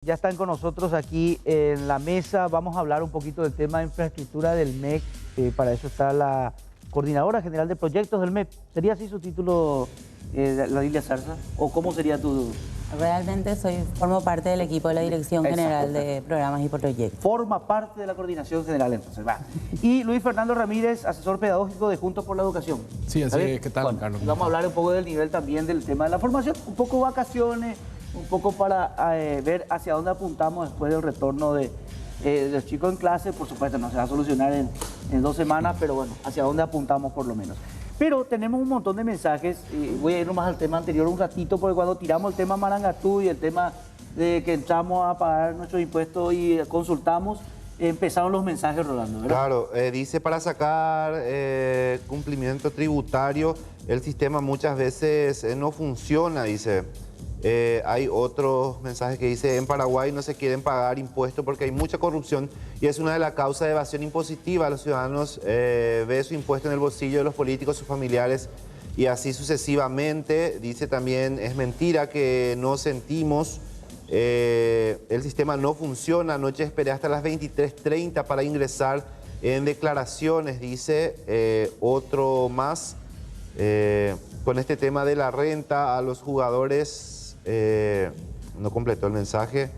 Ya están con nosotros aquí en la mesa. Vamos a hablar un poquito del tema de infraestructura del MEC. Para eso está la Coordinadora General de Proyectos del MEC. ¿Sería así su título, la Lilia Zarza? ¿O cómo sería tu...? Realmente formo parte del equipo de la Dirección General de Programas y Proyectos. Forma parte de la Coordinación General, entonces, va. Y Luis Fernando Ramírez, asesor pedagógico de Juntos por la Educación. Sí, así es. ¿Qué tal, bueno, Carlos? Vamos a hablar un poco del nivel también del tema de la formación, un poco vacaciones, un poco para ver hacia dónde apuntamos después del retorno de los chicos en clase. Por supuesto, no se va a solucionar en 2 semanas, pero bueno, hacia dónde apuntamos por lo menos. Pero tenemos un montón de mensajes, voy a ir nomás al tema anterior un ratito, porque cuando tiramos el tema Marangatú y el tema de que entramos a pagar nuestros impuestos y consultamos, empezaron los mensajes, Rolando, ¿verdad? Claro, dice para sacar cumplimiento tributario, el sistema muchas veces no funciona, dice. Hay otros mensajes que dice, en Paraguay no se quieren pagar impuestos porque hay mucha corrupción y es una de las causas de evasión impositiva. Los ciudadanos ven su impuesto en el bolsillo de los políticos, sus familiares y así sucesivamente. Dice también, es mentira que no sentimos, el sistema no funciona. Anoche esperé hasta las 23:30 para ingresar en declaraciones, dice otro más. Con este tema de la renta a los jugadores, no completó el mensaje,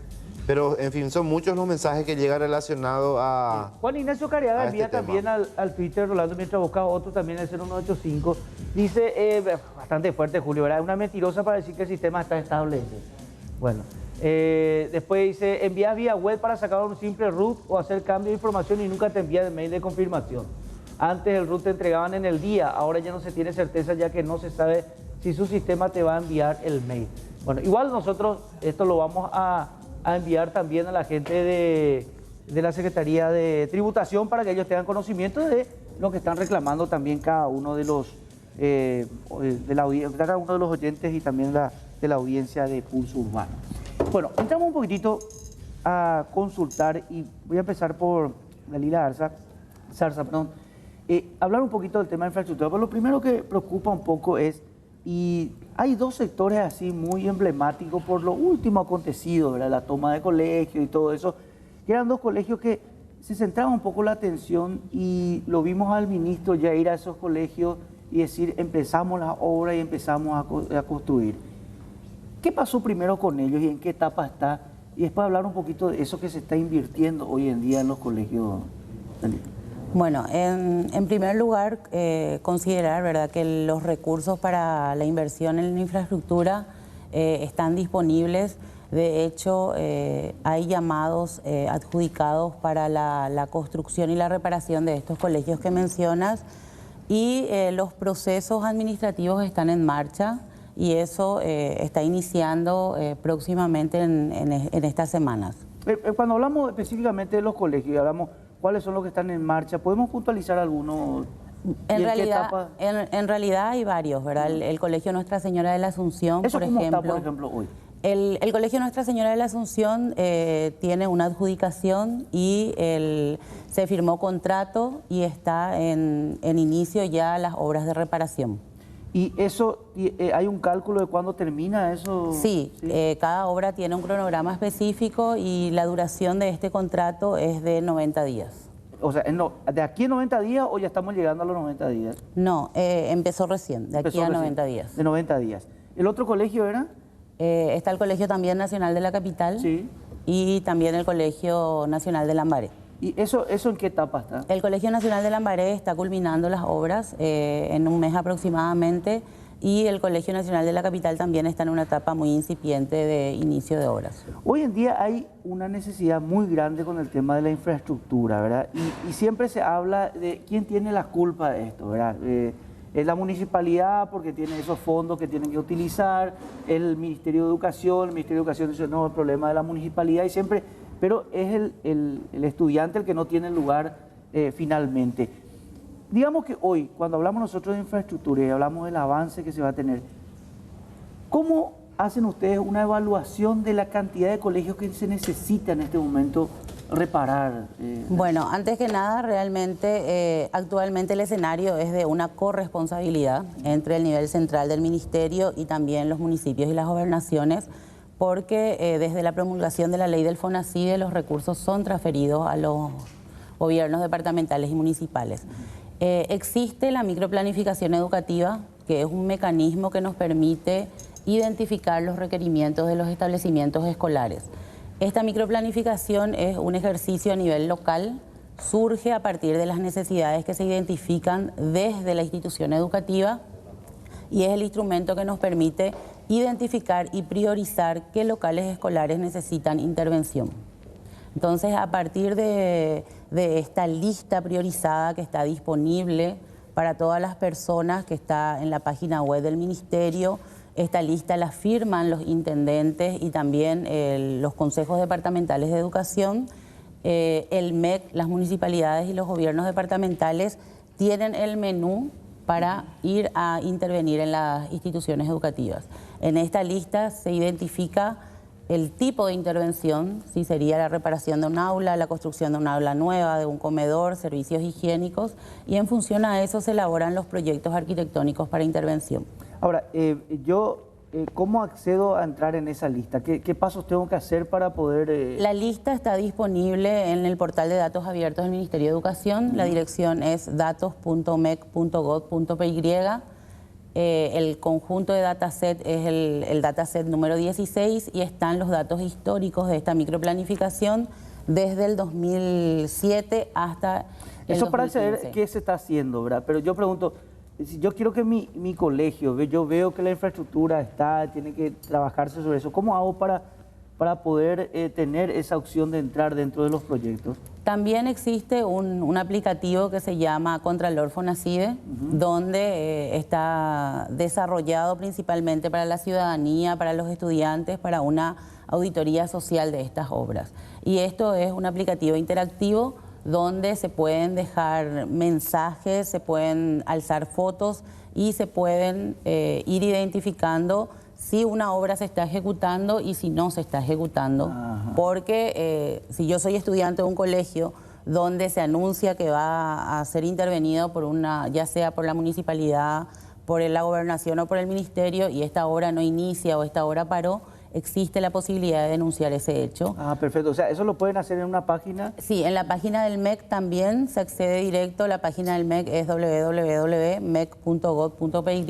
pero en fin, son muchos los mensajes que llegan relacionados a... Juan Ignacio Cariaga envía también al Twitter, Rolando, mientras busca otro también, el 0185, dice, bastante fuerte, Julio, ¿verdad? Una mentirosa para decir que el sistema está estable. Bueno, después dice, envías vía web para sacar un simple root o hacer cambio de información y nunca te envía el mail de confirmación. Antes el root te entregaban en el día, ahora ya no se tiene certeza ya que no se sabe si su sistema te va a enviar el mail. Bueno, igual nosotros esto lo vamos a enviar también a la gente de la Secretaría de Tributación para que ellos tengan conocimiento de lo que están reclamando también cada uno de los cada uno de los oyentes y también de la audiencia de Pulso Urbano. Bueno, entramos un poquitito a consultar y voy a empezar por Dalila Zarza, hablar un poquito del tema de infraestructura, pero lo primero que preocupa un poco es, y hay 2 sectores así muy emblemáticos por lo último acontecido, ¿verdad? La toma de colegios y todo eso, que eran 2 colegios que se centraba un poco la atención y lo vimos al ministro ya ir a esos colegios y decir, empezamos la obra y empezamos a construir. ¿Qué pasó primero con ellos y en qué etapa está? Y después hablar un poquito de eso que se está invirtiendo hoy en día en los colegios. Bueno, en primer lugar, considerar, ¿verdad?, que los recursos para la inversión en la infraestructura están disponibles. De hecho, hay llamados adjudicados para la construcción y la reparación de estos colegios que mencionas y los procesos administrativos están en marcha y eso está iniciando próximamente en estas semanas. Cuando hablamos específicamente de los colegios, hablamos cuáles son los que están en marcha, ¿podemos puntualizar algunos? En realidad hay varios, ¿verdad? El Colegio Nuestra Señora de la Asunción, ¿Eso por cómo ejemplo. está, por ejemplo, hoy? El Colegio Nuestra Señora de la Asunción tiene una adjudicación y se firmó contrato y está en inicio ya las obras de reparación. ¿Y eso, hay un cálculo de cuándo termina eso? Sí, cada obra tiene un cronograma específico y la duración de este contrato es de 90 días. O sea, ¿de aquí a 90 días o ya estamos llegando a los 90 días? No, empezó recién, de aquí a 90 días. De 90 días. ¿El otro colegio era? Está el Colegio también Nacional de la Capital, sí, y también el Colegio Nacional de Lambaré. ¿Y eso en qué etapa está? El Colegio Nacional de Lambaré está culminando las obras en un mes aproximadamente y el Colegio Nacional de la Capital también está en una etapa muy incipiente de inicio de obras. Hoy en día hay una necesidad muy grande con el tema de la infraestructura, ¿verdad? Y siempre se habla de quién tiene la culpa de esto, ¿verdad? Es la municipalidad porque tiene esos fondos que tienen que utilizar, el Ministerio de Educación, dice, no, el problema de la municipalidad y siempre, pero es el estudiante el que no tiene lugar finalmente. Digamos que hoy, cuando hablamos nosotros de infraestructura y hablamos del avance que se va a tener, ¿cómo hacen ustedes una evaluación de la cantidad de colegios que se necesita en este momento reparar? Bueno, antes que nada, realmente actualmente el escenario es de una corresponsabilidad entre el nivel central del ministerio y también los municipios y las gobernaciones, porque desde la promulgación de la ley del FONACIDE los recursos son transferidos a los gobiernos departamentales y municipales. Existe la microplanificación educativa, que es un mecanismo que nos permite identificar los requerimientos de los establecimientos escolares. Esta microplanificación es un ejercicio a nivel local, surge a partir de las necesidades que se identifican desde la institución educativa y es el instrumento que nos permite identificar y priorizar qué locales escolares necesitan intervención. Entonces, a partir de esta lista priorizada que está disponible para todas las personas, que está en la página web del Ministerio, esta lista la firman los intendentes y también los consejos departamentales de educación. El MEC, las municipalidades y los gobiernos departamentales tienen el menú para ir a intervenir en las instituciones educativas. En esta lista se identifica el tipo de intervención, si sería la reparación de un aula, la construcción de un aula nueva, de un comedor, servicios higiénicos, y en función a eso se elaboran los proyectos arquitectónicos para intervención. Ahora, ¿cómo accedo a entrar en esa lista? ¿Qué pasos tengo que hacer para poder...? La lista está disponible en el portal de datos abiertos del Ministerio de Educación. La dirección es datos.mec.gov.py. El conjunto de dataset es el dataset número 16 y están los datos históricos de esta microplanificación desde el 2007 hasta el 2015. Eso para saber qué se está haciendo, ¿verdad? Pero yo pregunto, si yo quiero que mi colegio, yo veo que la infraestructura está, tiene que trabajarse sobre eso, ¿cómo hago para poder tener esa opción de entrar dentro de los proyectos? También existe un aplicativo que se llama Contralor FONACIDE, donde está desarrollado principalmente para la ciudadanía, para los estudiantes, para una auditoría social de estas obras. Y esto es un aplicativo interactivo donde se pueden dejar mensajes, se pueden alzar fotos y se pueden ir identificando si una obra se está ejecutando y si no se está ejecutando. Ajá. Porque si yo soy estudiante de un colegio donde se anuncia que va a ser intervenido por ya sea por la municipalidad, por la gobernación o por el ministerio, y esta obra no inicia o esta obra paró, existe la posibilidad de denunciar ese hecho. Ah, perfecto. O sea, ¿eso lo pueden hacer en una página? Sí, en la página del MEC también se accede directo. La página del MEC es www.mec.gov.py.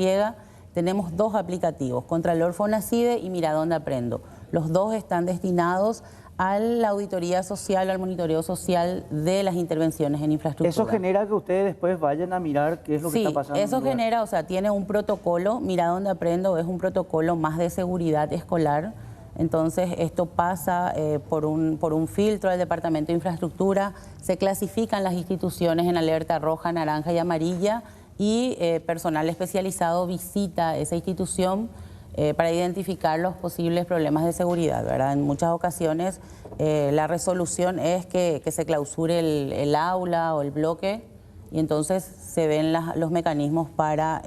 Tenemos dos aplicativos, Contralor FONACIDE y Mira Dónde Aprendo. Los dos están destinados a la auditoría social, al monitoreo social de las intervenciones en infraestructura. ¿Eso genera que ustedes después vayan a mirar qué es lo que está pasando? Sí, eso genera, o sea, tiene un protocolo. Mira Dónde Aprendo es un protocolo más de seguridad escolar. Entonces, esto pasa por un filtro del Departamento de Infraestructura. Se clasifican las instituciones en alerta roja, naranja y amarilla, y personal especializado visita esa institución para identificar los posibles problemas de seguridad, ¿verdad? En muchas ocasiones la resolución es que se clausure el aula o el bloque y entonces se ven los mecanismos para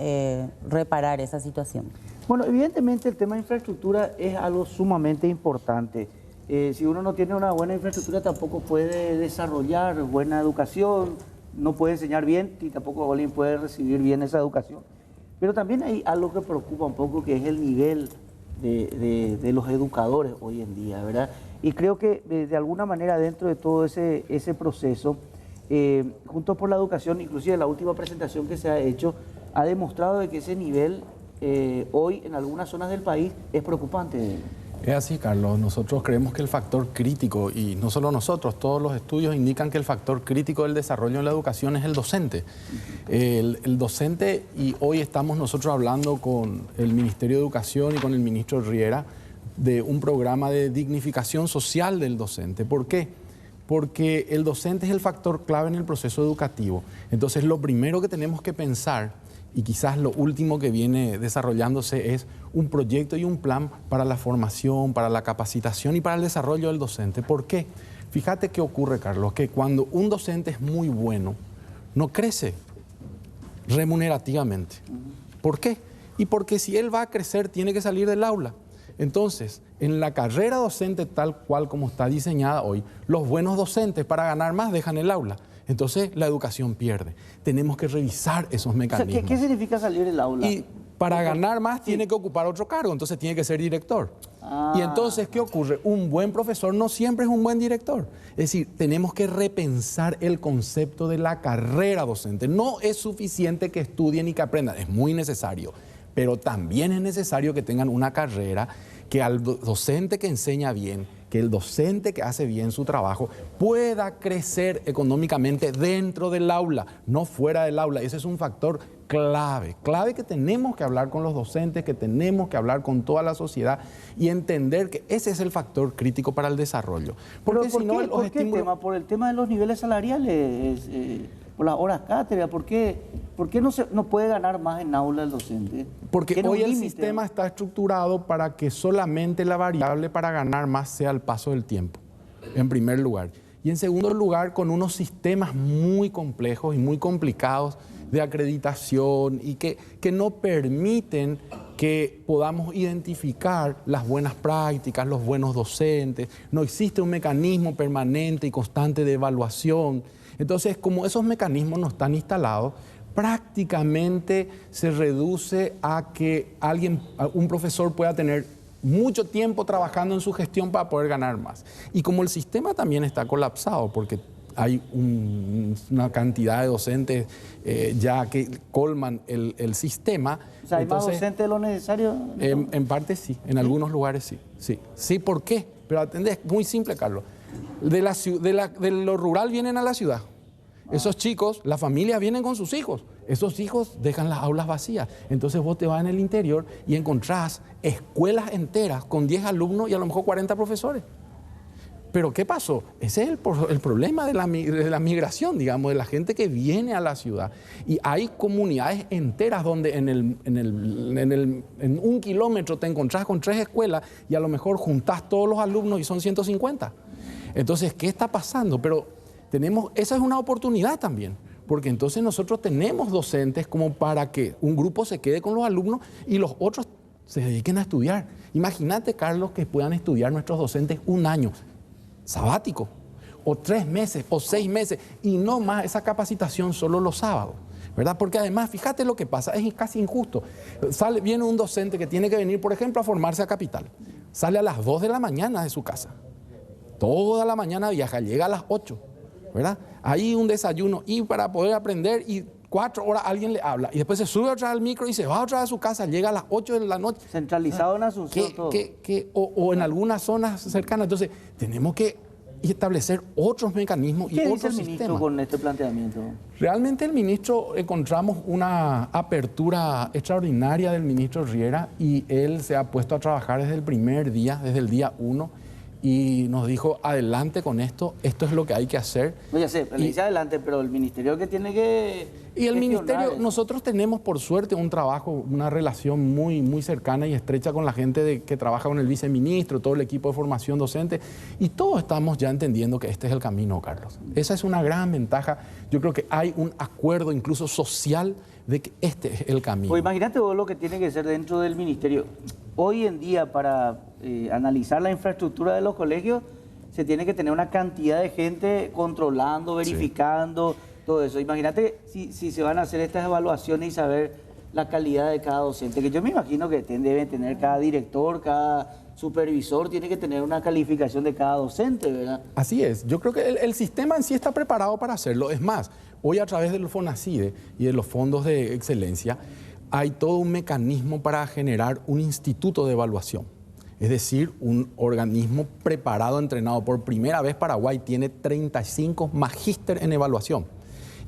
reparar esa situación. Bueno, evidentemente el tema de infraestructura es algo sumamente importante. Si uno no tiene una buena infraestructura tampoco puede desarrollar buena educación, no puede enseñar bien y tampoco alguien puede recibir bien esa educación. Pero también hay algo que preocupa un poco, que es el nivel de los educadores hoy en día, ¿verdad? Y creo que de alguna manera dentro de todo ese proceso, Juntos por la Educación, inclusive la última presentación que se ha hecho, ha demostrado de que ese nivel hoy en algunas zonas del país es preocupante. Es así, Carlos. Nosotros creemos que el factor crítico, y no solo nosotros, todos los estudios indican que el factor crítico del desarrollo en la educación es el docente. El docente, y hoy estamos nosotros hablando con el Ministerio de Educación y con el ministro Riera de un programa de dignificación social del docente. ¿Por qué? Porque el docente es el factor clave en el proceso educativo. Entonces, lo primero que tenemos que pensar, y quizás lo último que viene desarrollándose, es un proyecto y un plan para la formación, para la capacitación y para el desarrollo del docente. ¿Por qué? Fíjate qué ocurre, Carlos, que cuando un docente es muy bueno, no crece remunerativamente. ¿Por qué? Y porque si él va a crecer, tiene que salir del aula. Entonces, en la carrera docente tal cual como está diseñada hoy, los buenos docentes para ganar más dejan el aula. Entonces, la educación pierde. Tenemos que revisar esos mecanismos. O sea, ¿qué significa salir del aula? Para ganar más tiene que ocupar otro cargo, entonces tiene que ser director. Y entonces, ¿qué ocurre? Un buen profesor no siempre es un buen director. Es decir, tenemos que repensar el concepto de la carrera docente. No es suficiente que estudien y que aprendan, es muy necesario, pero también es necesario que tengan una carrera, que al docente que enseña bien, que el docente que hace bien su trabajo pueda crecer económicamente dentro del aula, no fuera del aula. Ese es un factor clave que tenemos que hablar con los docentes, que tenemos que hablar con toda la sociedad y entender que ese es el factor crítico para el desarrollo. Porque si no, ¿por qué por el tema de los niveles salariales, por las horas cátedra? ¿Por qué no puede ganar más en aula el docente? Porque hoy el sistema está estructurado para que solamente la variable para ganar más sea el paso del tiempo, en primer lugar. Y en segundo lugar, con unos sistemas muy complejos y muy complicados de acreditación y que no permiten que podamos identificar las buenas prácticas, los buenos docentes. No existe un mecanismo permanente y constante de evaluación. Entonces, como esos mecanismos no están instalados, prácticamente se reduce a que un profesor pueda tener mucho tiempo trabajando en su gestión para poder ganar más. Y como el sistema también está colapsado, porque hay una cantidad de docentes ya que colman el sistema. O sea, ¿hay más docentes de lo necesario? En parte sí, en algunos lugares sí. Sí, ¿por qué? Pero atendés, muy simple, Carlos. De lo rural vienen a la ciudad. Esos chicos, las familias vienen con sus hijos. Esos hijos dejan las aulas vacías. Entonces vos te vas en el interior y encontrás escuelas enteras con 10 alumnos y a lo mejor 40 profesores. Pero ¿qué pasó? Ese es el problema de la migración, digamos, de la gente que viene a la ciudad. Y hay comunidades enteras donde en 1 kilómetro te encontrás con 3 escuelas y a lo mejor juntás todos los alumnos y son 150. Entonces, ¿qué está pasando? Pero esa es una oportunidad también, porque entonces nosotros tenemos docentes como para que un grupo se quede con los alumnos y los otros se dediquen a estudiar. Imagínate, Carlos, que puedan estudiar nuestros docentes 1 año sabático, o 3 meses, o 6 meses, y no más esa capacitación solo los sábados, ¿verdad? Porque además, fíjate lo que pasa, es casi injusto. Viene un docente que tiene que venir, por ejemplo, a formarse a Capital. Sale a las 2 de la mañana de su casa. Toda la mañana viaja, llega a las 8, ¿verdad? Ahí un desayuno, y para poder aprender, y 4 horas alguien le habla, y después se sube otra vez al micro y se va otra vez a su casa, llega a las 8 de la noche. Centralizado en Asunción todo. O en algunas zonas cercanas. Entonces, tenemos que establecer otros mecanismos y otros sistemas. ¿Qué dice el ministro con este planteamiento? Realmente el ministro, encontramos una apertura extraordinaria del ministro Riera, y él se ha puesto a trabajar desde el primer día, desde el día 1, y nos dijo, adelante con esto es lo que hay que hacer. No, ya sé, le dice adelante, pero el ministerio que tiene que... Y el ministerio, nosotros tenemos por suerte un trabajo, una relación muy, muy cercana y estrecha con la gente que trabaja con el viceministro, todo el equipo de formación docente, y todos estamos ya entendiendo que este es el camino, Carlos. Esa es una gran ventaja. Yo creo que hay un acuerdo incluso social de que este es el camino. Pues imagínate vos lo que tiene que ser dentro del ministerio. Hoy en día, para analizar la infraestructura de los colegios, se tiene que tener una cantidad de gente controlando, verificando, todo eso. Imagínate si se van a hacer estas evaluaciones y saber la calidad de cada docente, que yo me imagino que debe tener cada director, cada supervisor, tiene que tener una calificación de cada docente, ¿verdad? Así es. Yo creo que el sistema en sí está preparado para hacerlo. Es más, hoy a través del FONACIDE y de los fondos de excelencia, hay todo un mecanismo para generar un instituto de evaluación. Es decir, un organismo preparado, entrenado. Por primera vez Paraguay tiene 35 magíster en evaluación.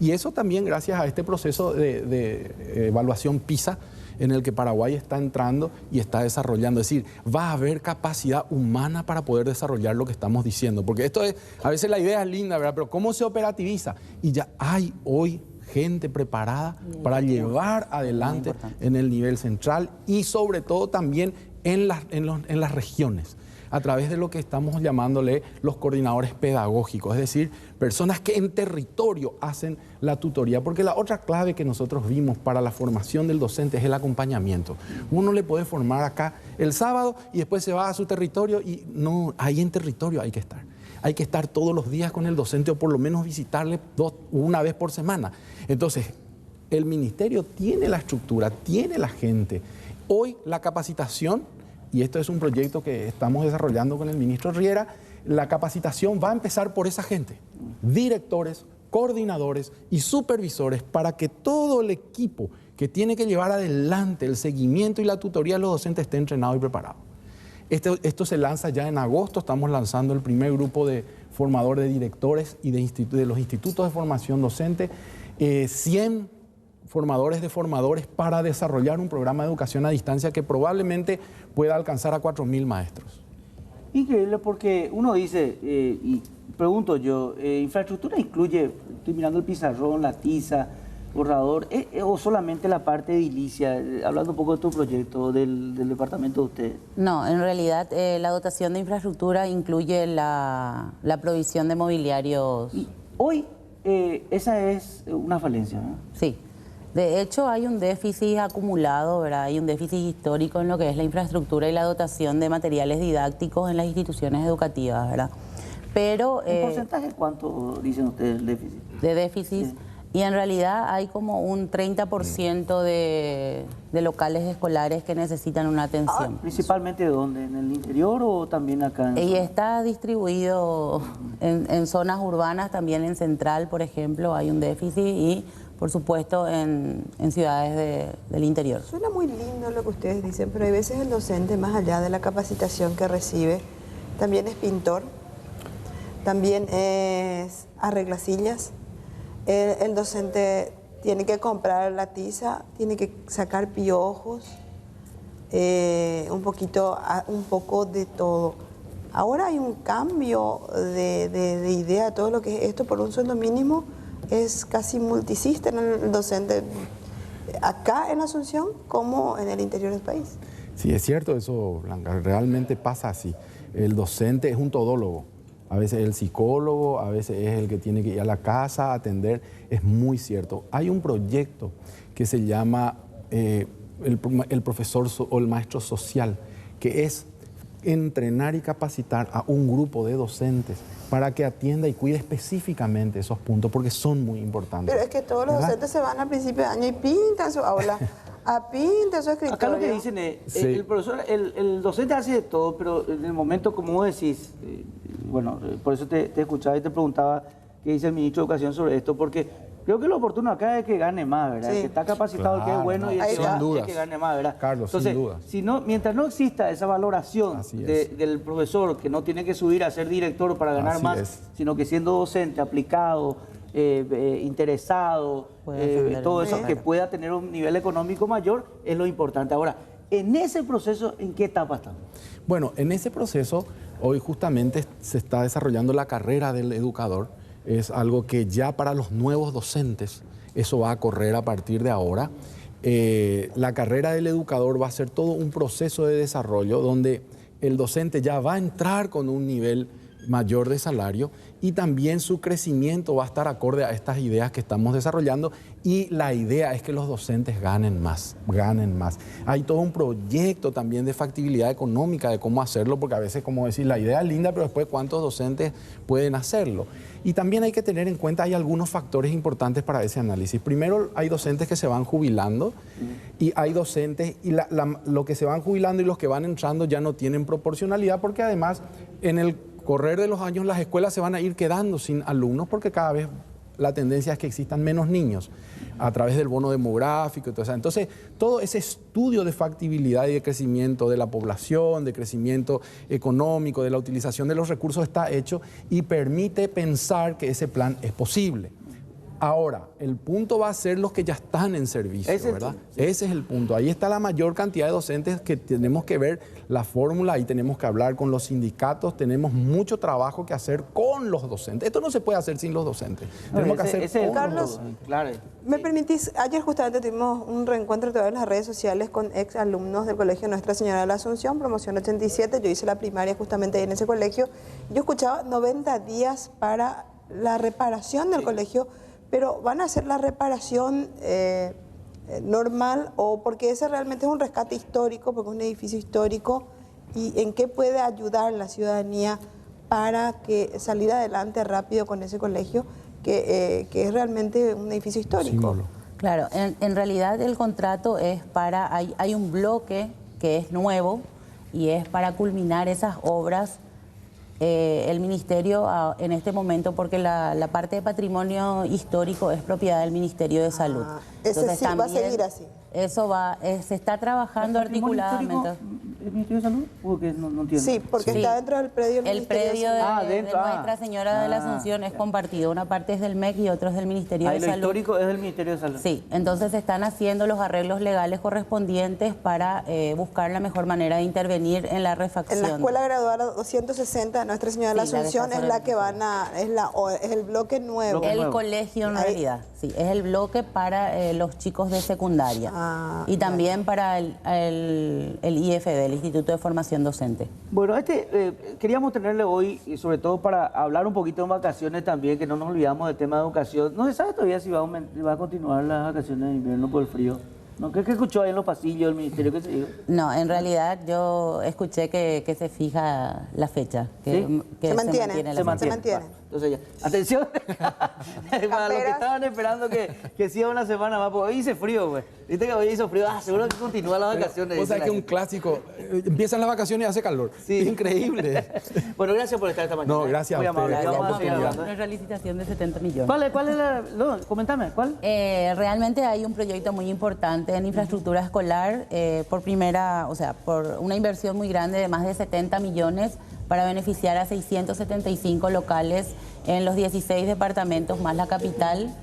Y eso también gracias a este proceso de evaluación PISA, en el que Paraguay está entrando y está desarrollando. Es decir, va a haber capacidad humana para poder desarrollar lo que estamos diciendo. Porque esto es, a veces la idea es linda, ¿verdad? Pero ¿cómo se operativiza? Y ya hay hoy gente preparada para llevar adelante en el nivel central y sobre todo también en las regiones, a través de lo que estamos llamándole los coordinadores pedagógicos, es decir, personas que en territorio hacen la tutoría, porque la otra clave que nosotros vimos para la formación del docente es el acompañamiento. Uno le puede formar acá el sábado y después se va a su territorio y no, ahí en territorio hay que estar. Hay que estar todos los días con el docente o por lo menos visitarle una vez por semana. Entonces, El ministerio tiene la estructura, tiene la gente. Hoy la capacitación, y esto es un proyecto que estamos desarrollando con el ministro Riera, la capacitación va a empezar por esa gente, directores, coordinadores y supervisores, para que todo el equipo que tiene que llevar adelante el seguimiento y la tutoría de los docentes esté entrenado y preparado. Esto se lanza ya en agosto, estamos lanzando el primer grupo de formadores de directores y de los institutos de formación docente, 100 formadores de formadores para desarrollar un programa de educación a distancia que probablemente pueda alcanzar a 4.000 maestros. Increíble, porque uno dice, y pregunto yo, ¿infraestructura incluye, estoy mirando el pizarrón, la tiza, borrador, o solamente la parte edilicia? Hablando un poco de tu proyecto, del departamento de usted. No, en realidad la dotación de infraestructura incluye la provisión de mobiliarios. Y hoy esa es una falencia, ¿no? Sí. De hecho, hay un déficit acumulado, ¿verdad? Hay un déficit histórico en lo que es la infraestructura y la dotación de materiales didácticos en las instituciones educativas, ¿verdad? Pero... ¿En porcentaje cuánto dicen ustedes el déficit? De déficit. Sí. Y en realidad hay como un 30% de locales escolares que necesitan una atención. ¿Principalmente dónde? ¿En el interior o también acá? Y está distribuido en zonas urbanas, también en Central, por ejemplo, hay un déficit, y por supuesto en ciudades del interior. Suena muy lindo lo que ustedes dicen, pero hay veces el docente, más allá de la capacitación que recibe, también es pintor, también es arreglasillas. El docente tiene que comprar la tiza, tiene que sacar piojos, un poco de todo. Ahora hay un cambio de idea de todo lo que es esto por un sueldo mínimo. Es casi multisystem el docente, acá en Asunción como en el interior del país. Sí, es cierto eso, Blanca, realmente pasa así. El docente es un todólogo. A veces el psicólogo, a veces es el que tiene que ir a la casa a atender. Es muy cierto. Hay un proyecto que se llama el profesor o el maestro social, que es entrenar y capacitar a un grupo de docentes para que atienda y cuide específicamente esos puntos, porque son muy importantes. Pero es que todos los docentes se van al principio de año y pintan su aula, pintan su escritorio. Acá lo que dicen es, Sí. el docente hace de todo, pero en el momento, como vos decís, por eso te escuchaba y te preguntaba qué dice el ministro de Educación sobre esto, porque creo que lo oportuno acá es que gane más, ¿verdad? Sí. El que está capacitado, el que es bueno, y el que va, que gane más, ¿verdad? Carlos, entonces, sin duda. Si no, mientras no exista esa valoración del profesor, que no tiene que subir a ser director para ganar Así más, es. sino que siendo docente, aplicado, interesado, todo eso, que pueda tener un nivel económico mayor, es lo importante. Ahora, en ese proceso, ¿en qué etapa están? Bueno, en ese proceso, hoy justamente se está desarrollando la carrera del educador. Es algo que ya para los nuevos docentes, eso va a correr a partir de ahora. La carrera del educador va a ser todo un proceso de desarrollo donde el docente ya va a entrar con un nivel mayor de salario y también su crecimiento va a estar acorde a estas ideas que estamos desarrollando, y la idea es que los docentes ganen más. Hay todo un proyecto también de factibilidad económica de cómo hacerlo, porque a veces, como decir, la idea es linda, pero después cuántos docentes pueden hacerlo. Y también hay que tener en cuenta, hay algunos factores importantes para ese análisis. Primero, hay docentes que se van jubilando y hay docentes, y lo que se van jubilando y los que van entrando ya no tienen proporcionalidad, porque además en el correr de los años las escuelas se van a ir quedando sin alumnos, porque cada vez la tendencia es que existan menos niños a través del bono demográfico y todo eso. Entonces, todo ese estudio de factibilidad y de crecimiento de la población, de crecimiento económico, de la utilización de los recursos está hecho y permite pensar que ese plan es posible. Ahora, el punto va a ser los que ya están en servicio, ¿verdad? Ese es el punto. Ahí está la mayor cantidad de docentes que tenemos que ver la fórmula, ahí tenemos que hablar con los sindicatos, tenemos mucho trabajo que hacer con los docentes. Esto no se puede hacer sin los docentes. Tenemos que hacer con Carlos, los docentes. Claro. ¿Me permitís? Ayer justamente tuvimos un reencuentro a través de las redes sociales con ex alumnos del Colegio Nuestra Señora de la Asunción, promoción 87. Yo hice la primaria justamente ahí en ese colegio. Yo escuchaba 90 días para la reparación del colegio. Pero ¿van a hacer la reparación normal, o porque ese realmente es un rescate histórico, porque es un edificio histórico? ¿Y en qué puede ayudar la ciudadanía para que salir adelante rápido con ese colegio, que es realmente un edificio histórico? Claro, en realidad el contrato es para, hay un bloque que es nuevo y es para culminar esas obras. El Ministerio en este momento, porque la parte de patrimonio histórico es propiedad del Ministerio de Salud. Ese sí va a seguir así. Eso se está trabajando articuladamente. ¿El Ministerio de Salud? Porque no entiendo. Sí, porque está dentro del predio del El Ministerio predio de Salud. de Nuestra Señora de la Asunción es compartido. Una parte es del MEC y otra es del Ministerio de lo Salud. histórico es del Ministerio de Salud. Sí, entonces se están haciendo los arreglos legales correspondientes para buscar la mejor manera de intervenir en la refacción. En la escuela graduada 260 Nuestra Señora de la Sí, la que Asunción está es la sobre que el van a, es el bloque nuevo. Bloque El nuevo. colegio en Ahí. realidad, sí, es el bloque para los chicos de secundaria y también para el IFD, el Instituto de Formación Docente. Bueno, queríamos tenerle hoy, y sobre todo para hablar un poquito en vacaciones también, que no nos olvidamos del tema de educación. No se sabe todavía si va a continuar las vacaciones de invierno por el frío. ¿No? ¿Qué escuchó ahí en los pasillos del ministerio? ¿Qué se dijo? No, en realidad yo escuché que se fija la fecha. ¿Sí? Que Se mantiene, la fecha. se mantiene. Bueno, entonces ya. Atención, para los que estaban esperando que siga una semana más, porque hoy hizo frío, güey. Viste que hoy hizo frío, seguro que continúa las vacaciones. O sea que un clásico, empiezan las vacaciones y hace calor. Sí. Increíble. Bueno, gracias por estar esta mañana. No, gracias Muy a amable. ustedes. Vamos a seguir Gracias. hablando. Nuestra licitación de 70 millones. ¿Cuál es la...? No, comentame, ¿cuál? Realmente hay un proyecto muy importante en infraestructura escolar por una inversión muy grande de más de 70 millones para beneficiar a 675 locales en los 16 departamentos más la capital.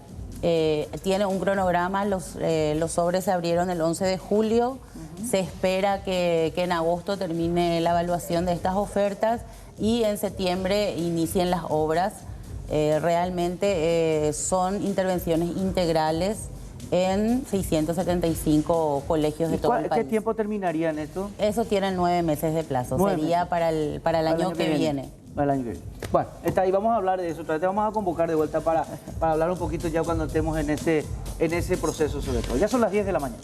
Tiene un cronograma, los sobres se abrieron el 11 de julio. Se espera que en agosto termine la evaluación de estas ofertas y en septiembre inicien las obras. Realmente son intervenciones integrales en 675 colegios de todo el país. ¿Qué tiempo terminarían esto? Eso tiene 9 meses de plazo. 9 Sería meses. para el año que viene. Para el año que viene. Bueno, está ahí, vamos a hablar de eso. Otra vez te vamos a convocar de vuelta para hablar un poquito ya cuando estemos en ese proceso sobre todo. Ya son las 10 de la mañana.